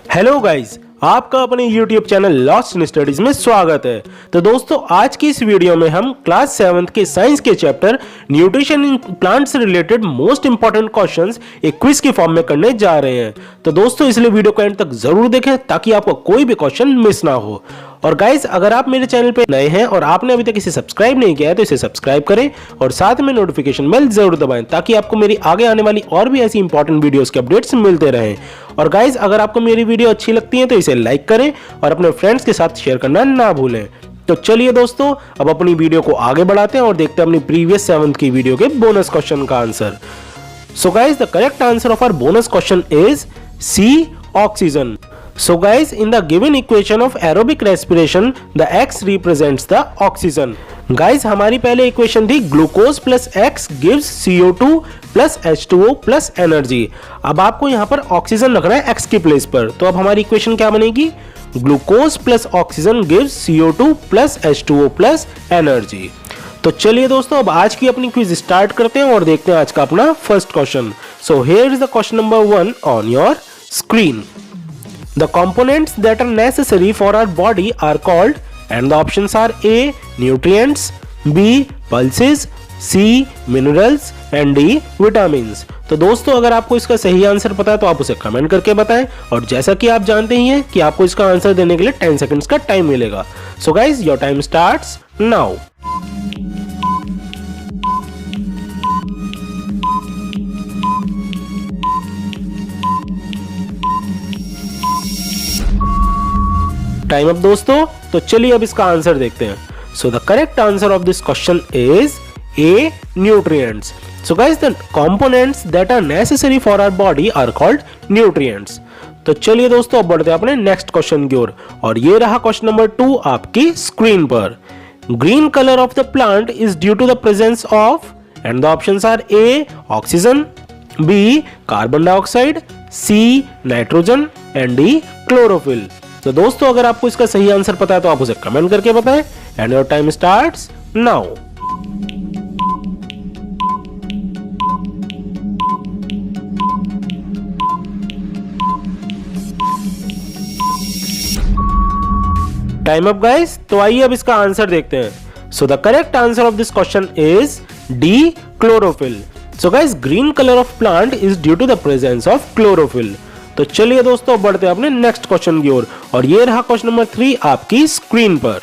Hello guys, आपका अपने YouTube channel lost in studies में स्वागत है। तो दोस्तों, आज की इस वीडियो में हम क्लास 7th के साइंस के चैप्टर न्यूट्रिशन इन प्लांट्स से रिलेटेड मोस्ट इंपॉर्टेंट क्वेश्चंस एक क्विज की फॉर्म में करने जा रहे हैं। तो दोस्तों, इसलिए वीडियो को एंड तक जरूर देखें ताकि आपको कोई भी क्वेश्चन मिस ना हो। और गाइस, अगर आप मेरे चैनल पे नए हैं और आपने अभी तक इसे सब्सक्राइब नहीं किया है तो इसे सब्सक्राइब करें और साथ में नोटिफिकेशन बेल जरूर दबाएं ताकि आपको मेरी आगे आने वाली और भी ऐसी इंपॉर्टेंट वीडियोस के अपडेट्स मिलते रहें। और गाइस, अगर आपको मेरी वीडियो अच्छी लगती है तो इसे लाइक करें और अपने फ्रेंड्स के साथ शेयर करना ना भूलें। तो चलिए दोस्तों, अब अपनी वीडियो को आगे बढ़ाते हैं और देखते हैं अपनी प्रीवियस 7th की वीडियो के बोनस क्वेश्चन का answer. So guys, the correct answer of our bonus question is C, oxygen. So guys, in the given equation of aerobic respiration, the X represents the oxygen. Guys, हमारी पहले equation थी glucose plus X gives CO2 plus H2O plus energy. अब आपको यहाँ पर oxygen रखना है X की प्लेस पर, तो अब हमारी इक्वेशन क्या बनेगी? Glucose plus oxygen gives CO2 plus H2O plus energy. तो चलिए दोस्तों, अब आज की अपनी क्विज स्टार्ट करते हैं और देखते हैं आज का अपना first question. So here is the question number 1 on your screen. The components that are necessary for our body are called, and the options are A. Nutrients, B. Pulses, C. Minerals and D. Vitamins। तो दोस्तों, अगर आपको इसका सही answer पता है तो आप उसे कमेंट करके बताएं, और जैसा कि आप जानते ही हैं कि आपको इसका आंसर देने के लिए 10 सेकंड्स का टाइम मिलेगा। So guys, your time starts now. Time up दोस्तों, तो चलिए अब इसका आंसर देखते हैं। So the correct answer of this question is A, nutrients. So guys, the components that are necessary for our body are called nutrients. तो चलिए दोस्तों, अब बढ़ते हैं अपने नेक्स्ट क्वेश्चन की ओर, और ये रहा क्वेश्चन नंबर 2 आपकी स्क्रीन पर। Green colour of the plant is due to the presence of, and the options are A. Oxygen, B. Carbon dioxide, C. Nitrogen and D. Chlorophyll. तो दोस्तों, अगर आपको इसका सही आंसर पता है तो आप उसे कमेंट करके बताएं, and your time starts now. Time up guys, तो आइए अब इसका आंसर देखते हैं। So the correct answer of this question is D, chlorophyll. So guys, green colour of plant is due to the presence of chlorophyll. तो चलिए दोस्तों, बढ़ते हैं अपने नेक्स्ट क्वेश्चन की ओर, और ये रहा क्वेश्चन नंबर 3 आपकी स्क्रीन पर।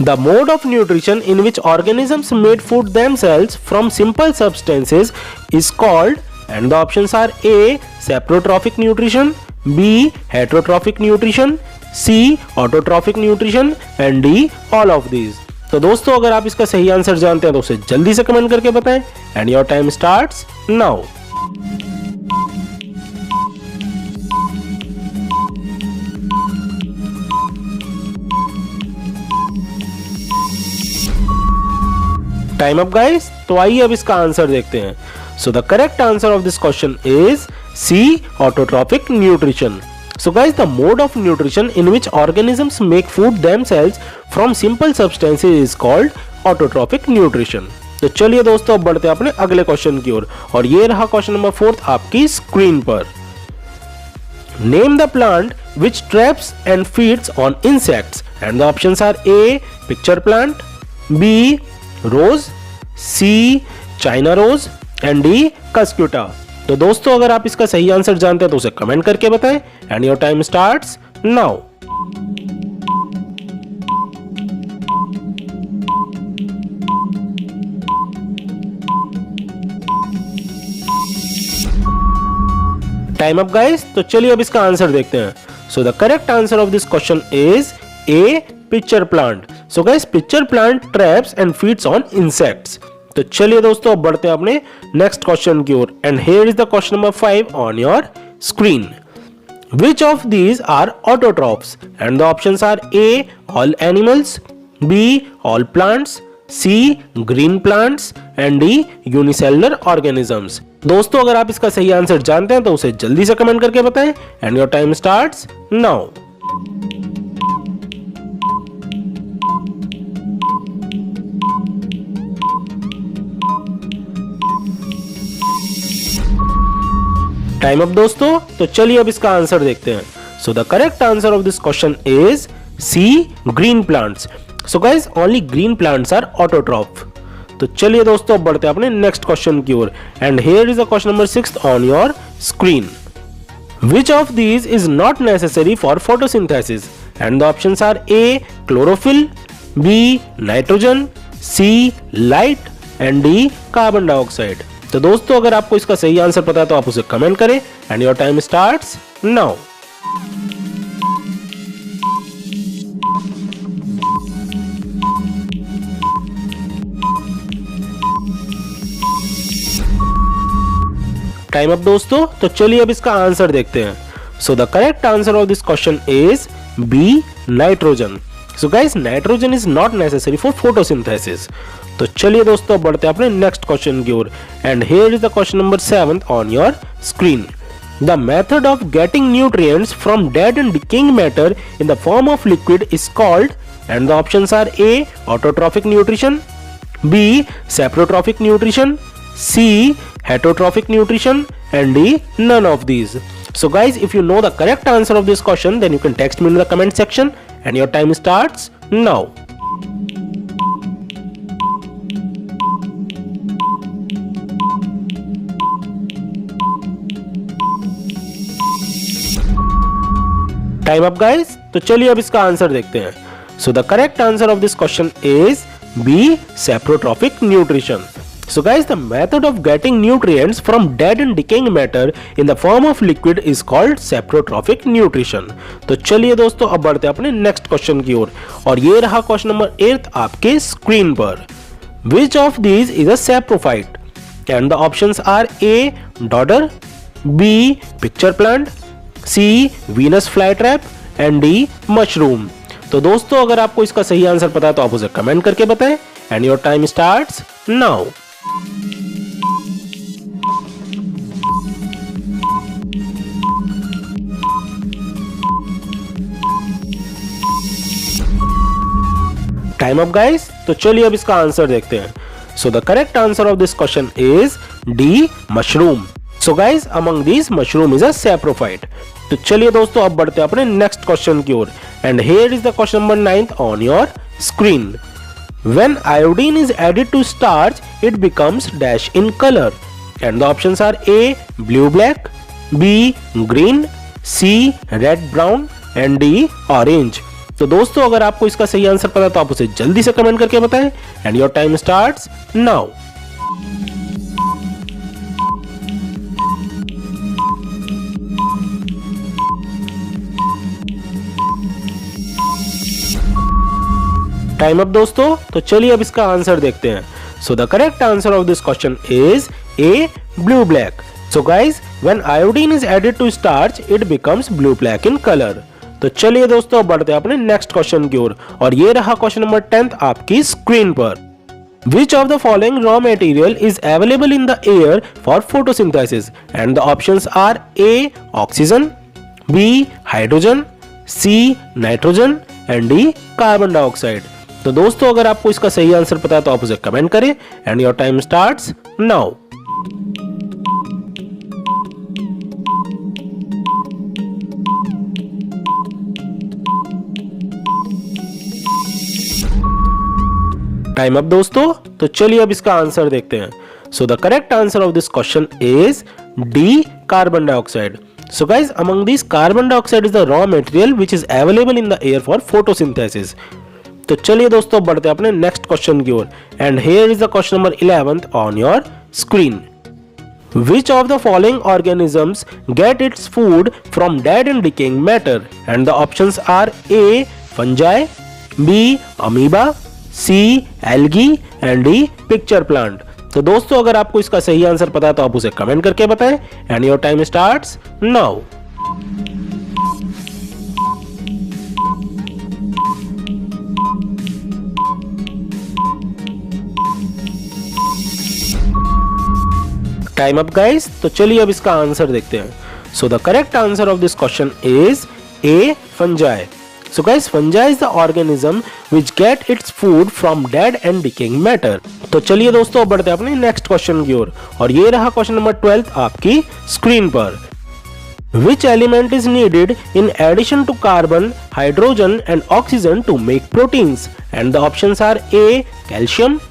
The mode of nutrition in which organisms made food themselves from simple substances is called, and the options are A. Saprotrophic nutrition, B. Heterotrophic nutrition, C. Autotrophic nutrition and D. All of these. तो दोस्तों, अगर आप इसका सही answer जानते हैं तो उसे जल्दी से कमेंट करके बताएं, and your time starts now. Time up guys, तो आइए अब इसका आंसर देखते हैं। So the correct answer of this question is C, autotrophic nutrition. So guys, the mode of nutrition in which organisms make food themselves from simple substances is called autotrophic nutrition. तो चलिए दोस्तों, अब बढ़ते हैं अपने अगले क्वेश्चन की ओर, और ये रहा क्वेश्चन नंबर 4 आपकी स्क्रीन पर। Name the plant which traps and feeds on insects, and the options are A. Pitcher plant, B. Rose, C. China rose and D. Cuscuta. तो दोस्तों, अगर आप इसका सही आंसर जानते हैं तो उसे कमेंट करके बताएं, and your time starts now. Time up guys, तो चलिए अब इसका आंसर देखते हैं। So the correct answer of this question is A. Pitcher plant. So guys, pitcher plant traps and feeds on insects. तो चलिए दोस्तों, अब बढ़ते हैं अपने नेक्स्ट क्वेश्चन की ओर, and here is the question number 5 on your screen. Which of these are autotrophs, and the options are A. All animals, B. All plants, C. Green plants and D. Unicellular organisms. दोस्तों, अगर आप इसका सही answer जानते हैं तो उसे जल्दी से कमेंट करके बताएं, and your time starts now. Time up दोस्तों, तो चलिए अब इसका आंसर देखते हैं। So the correct answer of this question is C, green plants. So guys, only green plants are autotroph. तो चलिए दोस्तों अब बढ़ते हैं अपने नेक्स्ट क्वेश्चन की ओर and here is the question number 6 on your screen. Which of these is not necessary for photosynthesis? And the options are A, chlorophyll, B, nitrogen, C, light and D, carbon dioxide. तो दोस्तों अगर आपको इसका सही answer पता है तो आप उसे कमेंट करें and your time starts now. Time up दोस्तों. तो चलिए अब इसका आंसर देखते हैं. So the correct answer of this question is B, nitrogen. So guys, nitrogen is not necessary for photosynthesis. तो चलिए दोस्तों बढ़ते हैं अपने नेक्स्ट क्वेश्चन की ओर and here is the question number 7 on your screen. The method of getting nutrients from dead and decaying matter in the form of liquid is called and the options are A, autotrophic nutrition, B, saprotrophic nutrition, C, heterotrophic nutrition and D, none of these. So guys, if you know the correct answer of this question, then you can text me in the comment section and your time starts now. Time up guys. तो चलिए अब इसका answer देखते हैं. So the correct answer of this question is B, saprotrophic nutrition. So guys, the method of getting nutrients from dead and decaying matter in the form of liquid is called saprotrophic nutrition. तो चलिए दोस्तों अब बढ़ते हैं अपने next question की ओर और ये रहा क्वेश्चन नंबर 8 आपके स्क्रीन पर. Which of these is a saprophyte? And the options are A, dodder, B, picture plant, C, Venus flytrap and D, mushroom. तो दोस्तों अगर आपको इसका सही आंसर पता है तो आप उसे कमेंट करके बताएं and your time starts now. Time up guys. तो चलिए अब इसका आंसर देखते हैं. So the correct answer of this question is D, mushroom. So guys, among these mushroom is a saprophyte. तो चलिए दोस्तों अब बढ़ते हैं अपने नेक्स्ट क्वेश्चन की ओर and here is the question number 9 on your screen. When iodine is added to starch, it becomes dash in color. And the options are A, blue black, B, green, C, red brown and D, orange. तो दोस्तों अगर आपको इसका सही answer पता है तो आप उसे जल्दी से कमेंट करके बताएं and your time starts now. Time up दोस्तों. तो चलिए अब इसका आंसर देखते हैं. So the correct answer of this question is A, blue black. So guys, when iodine is added to starch it becomes blue black in colour. तो चलिए दोस्तों बढ़ते हैं अपने नेक्स्ट क्वेश्चन की ओर और ये रहा क्वेश्चन नंबर 10 आपकी स्क्रीन पर. Which of the following raw material is available in the air for photosynthesis? And the options are A, oxygen, B, hydrogen, C, nitrogen and D, carbon dioxide. तो दोस्तों अगर आपको इसका सही आंसर पता है तो आप उसे कमेंट करें and your time starts now. Time up दोस्तों. तो चलिए अब इसका आंसर देखते हैं. So the correct answer of this question is D, carbon dioxide. So guys, among these carbon dioxide is the raw material which is available in the air for photosynthesis. तो चलिए दोस्तों बढ़ते हैं अपने नेक्स्ट क्वेश्चन की ओर and here is the question number 11 on your screen. Which of the following organisms get its food from dead and decaying matter? And the options are A, fungi, B, amoeba, C, algae and D, picture plant. तो दोस्तों अगर आपको इसका सही answer पता है तो आप उसे कमेंट करके बताएं and your time starts now. Time up guys. तो चलिए अब इसका आंसर देखते हैं. So the correct answer of this question is A, fungi. So guys, fungi is the organism which get its food from dead and decaying matter. तो चलिए दोस्तों बढ़ते हैं अपने नेक्स्ट क्वेश्चन की ओर और ये रहा क्वेश्चन नंबर 12 आपकी स्क्रीन पर. Which element is needed in addition to carbon, hydrogen and oxygen to make proteins? And the options are A. Calcium,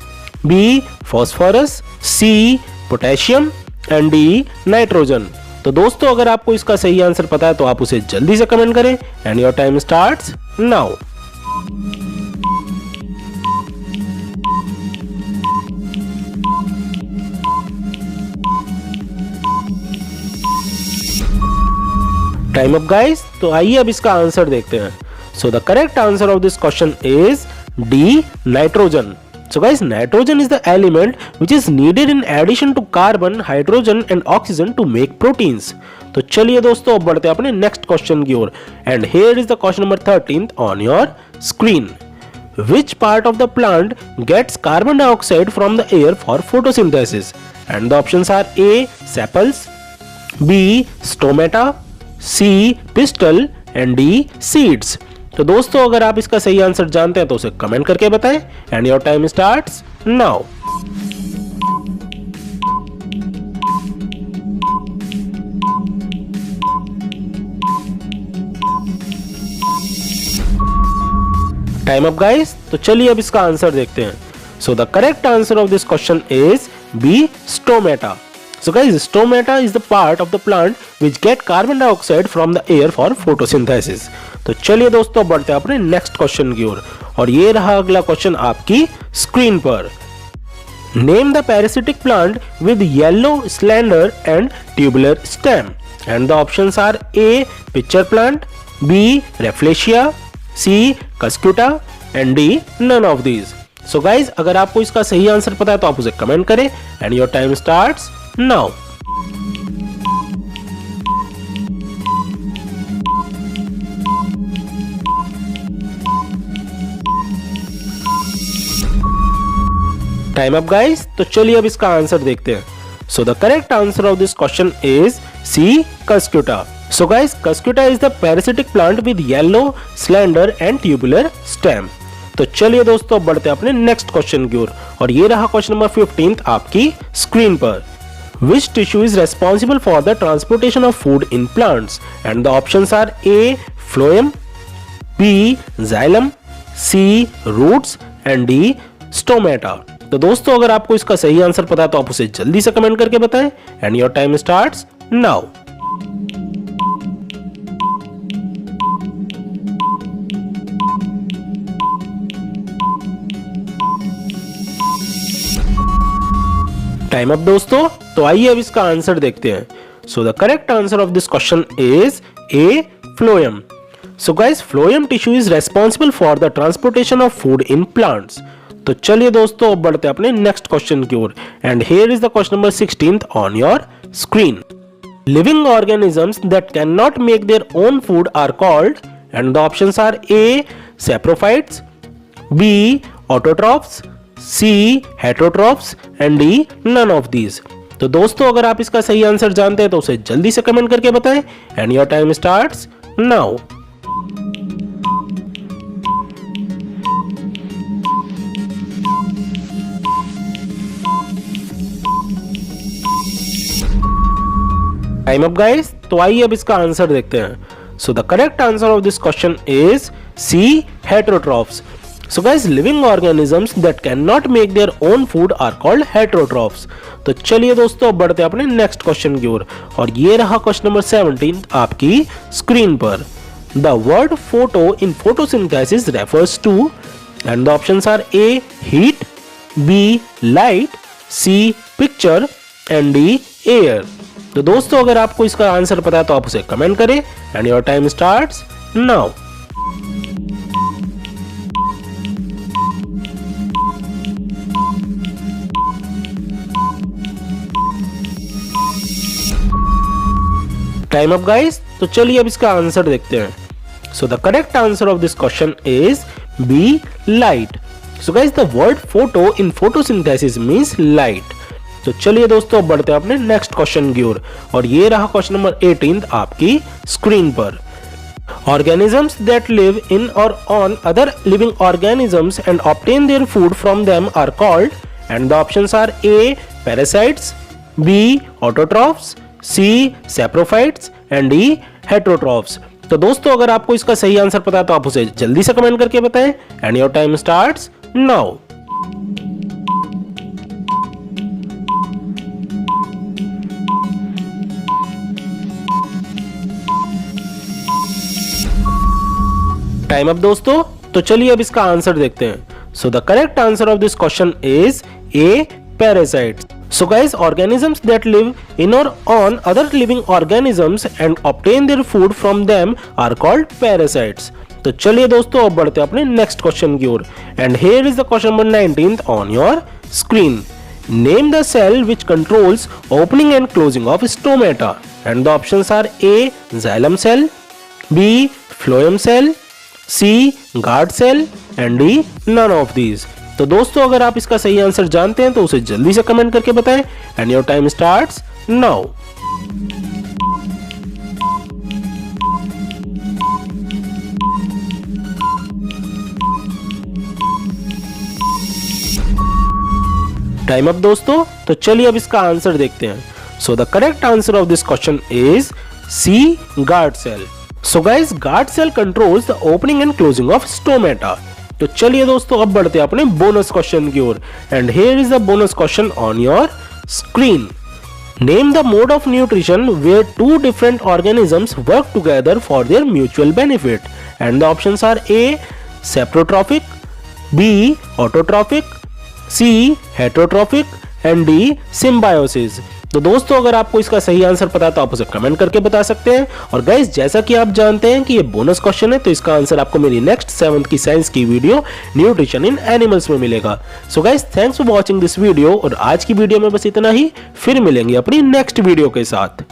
B. Phosphorus, C. Potassium and D. Nitrogen. तो दोस्तों अगर आपको इसका सही आंसर पता है तो आप उसे जल्दी से कमेंट करें and your time starts now. Time up guys. तो आइए अब इसका आंसर देखते हैं। So the correct answer of this question is D, nitrogen. So guys, nitrogen is the element which is needed in addition to carbon, hydrogen and oxygen to make proteins. तो चलिए दोस्तों अब बढ़ते हैं अपने नेक्स्ट क्वेश्चन की ओर and here is the question number 13 on your screen. Which part of the plant gets carbon dioxide from the air for photosynthesis? And the options are A. sepals, B. stomata, C. pistil and D. seeds. तो दोस्तों अगर आप इसका सही answer जानते हैं तो उसे कमेंट करके बताएं and your time starts now. Time up guys. तो चलिए अब इसका आंसर देखते हैं। So the correct answer of this question is B, stomata. So guys, stomata is the part of the plant which get carbon dioxide from the air for photosynthesis. तो चलिए दोस्तों बढ़ते हैं अपने नेक्स्ट क्वेश्चन की ओर और ये रहा अगला क्वेश्चन आपकी स्क्रीन पर। Name the parasitic plant with yellow, slender and tubular stem and the options are A. Pitcher plant, B. Rafflesia, C. Cuscuta and D. None of these. So guys अगर आपको इसका सही आंसर पता है तो आप उसे कमेंट करें and your time starts now. Time up guys. तो चलिए अब इसका आंसर देखते हैं। So the correct answer of this question is C, cuscuta. So guys, cuscuta is the parasitic plant with yellow, slender and tubular stem. तो चलिए दोस्तों बढ़ते हैं अपने नेक्स्ट क्वेश्चन की ओर और ये रहा क्वेश्चन नंबर 15 आपकी स्क्रीन पर। Which tissue is responsible for the transportation of food in plants? And the options are A. phloem, B. xylem, C. roots and D. stomata. तो दोस्तों अगर आपको इसका सही आंसर पता है तो आप उसे जल्दी से कमेंट करके बताएं and your time starts now. Time up दोस्तों। तो आइए अब इसका आंसर देखते हैं। So the correct answer of this question is A, phloem. So guys, phloem tissue is responsible for the transportation of food in plants. तो चलिए दोस्तों अब बढ़ते हैं अपने नेक्स्ट क्वेश्चन की ओर and here is the question number 16 on your screen. Living organisms that can not make their own food are called and the options are A. Saprophytes, B. Autotrophs, C. Heterotrophs and D. None of these. तो दोस्तों अगर आप इसका सही answer जानते हैं तो उसे जल्दी से कमेंट करके बताएं and your time starts now. Time up guys. तो आइए अब इसका आंसर देखते हैं। So the correct answer of this question is C. heterotrophs. So guys, living organisms that cannot make their own food are called heterotrophs. तो चलिए दोस्तों बढ़ते हैं अपने नेक्स्ट क्वेश्चन की ओर और ये रहा क्वेश्चन नंबर 17 आपकी स्क्रीन पर। The word photo in photosynthesis refers to and the options are A. heat, B. light, C. picture and D. air. तो दोस्तों अगर आपको इसका आंसर पता है तो आप उसे कमेंट करें and your time starts now. Time up guys. तो चलिए अब इसका आंसर देखते हैं। So the correct answer of this question is B, light. So guys, the word photo in photosynthesis means light. तो चलिए दोस्तों बढ़ते हैं अपने नेक्स्ट क्वेश्चन की ओर और ये रहा क्वेश्चन नंबर 18 आपकी स्क्रीन पर। Organisms that live in or on other living organisms and obtain their food from them are called and the options are A. parasites, B. autotrophs, C. saprophytes and D heterotrophs. तो दोस्तों अगर आपको इसका सही answer पता है तो आप उसे जल्दी से कमेंट करके बताएं and your time starts now. Time up दोस्तों। तो चलिए अब इसका आंसर देखते हैं। So the correct answer of this question is A parasites. So guys, organisms that live in or on other living organisms and obtain their food from them are called parasites. तो चलिए दोस्तों अब बढ़ते हैं अपने next question की ओर and here is the question number 19 on your screen. Name the cell which controls opening and closing of stomata and the options are A xylem cell, B phloem cell, C guard cell and D none of these. तो दोस्तों अगर आप इसका सही answer जानते हैं तो उसे जल्दी से कमेंट करके बताएं and your time starts now. Time up दोस्तों। तो चलिए अब इसका आंसर देखते हैं। So the correct answer of this question is C guard cell. So guys, guard cell controls the opening and closing of stomata. तो चलिए दोस्तों अब बढ़ते हैं अपने बोनस क्वेश्चन की ओर and here is the bonus question on your screen. Name the mode of nutrition where two different organisms work together for their mutual benefit and the options are A saprotrophic, B autotrophic, C heterotrophic and D symbiosis. तो दोस्तों अगर आपको इसका सही answer पता है तो आप उसे कमेंट करके बता सकते हैं। और गाइस जैसा कि आप जानते हैं कि ये बोनस क्वेश्चन है तो इसका आंसर आपको मेरी नेक्स्ट 7th की साइंस की वीडियो न्यूट्रिशन इन एनिमल्स में मिलेगा। So guys thanks for watching this video और आज की वीडियो में बस इतना ही। फिर मिलेंगे अपनी नेक्स्ट वीडियो के साथ।